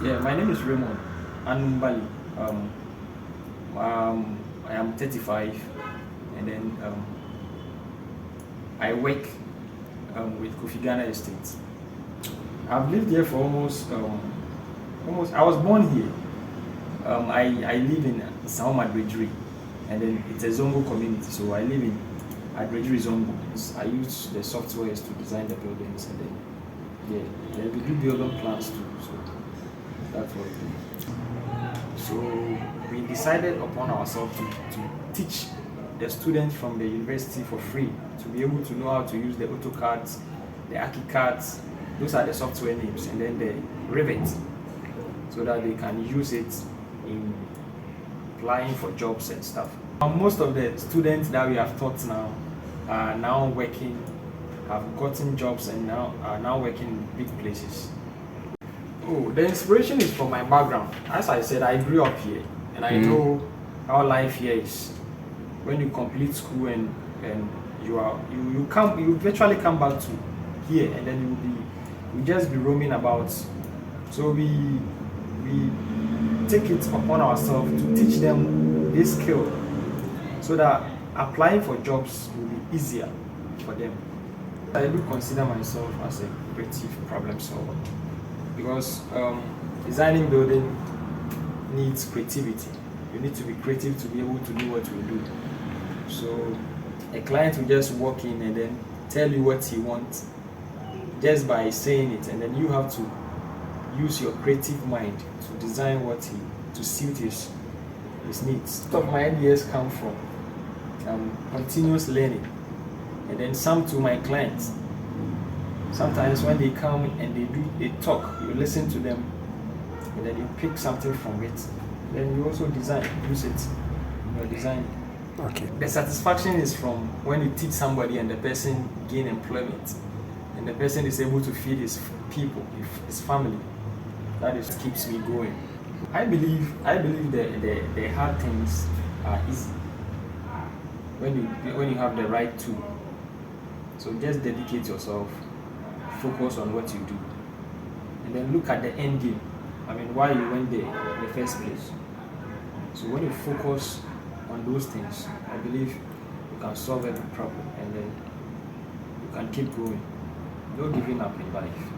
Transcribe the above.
Yeah, my name is Raymond Anumbali. I am 35, and then I work with Kofi Ghana Estate. I've lived here for almost. I was born here. I live in Sao Madridri, and then it's a Zongo community, so I live in Adredri Zongo. I use the softwares to design the buildings, and then we do building plans too. So that's what we do. So we decided upon ourselves to teach the students from the university for free to be able to know how to use the AutoCAD, the ArchiCAD, those are the software names, and then the Revit, so that they can use it in applying for jobs and stuff. Most of the students that we have taught now are now working, have gotten jobs, and are now working in big places. Oh, the inspiration is from my background. As I said, I grew up here, and I know how life here is. When you complete school and you virtually come back to here, and then you just be roaming about. So we take it upon ourselves to teach them this skill, so that applying for jobs will be easier for them. I do consider myself as a creative problem solver, because designing building needs creativity. You need to be creative to be able to do what we do. So a client will just walk in and then tell you what he wants just by saying it, and then you have to use your creative mind to design to suit his needs. Some of my ideas come from continuous learning, and then some to my clients. Sometimes when they come and they talk, you listen to them, and then you pick something from it. Then you also use it in your design. Okay. The satisfaction is from when you teach somebody and the person gain employment, and the person is able to feed his people, his family. That is keeps me going. I believe the hard things are easy when you have the right tool. So just dedicate yourself, focus on what you do, and then look at the end game. I mean, why you went there in the first place. So when you focus on those things, I believe you can solve every problem, and then you can keep going. No giving up in life.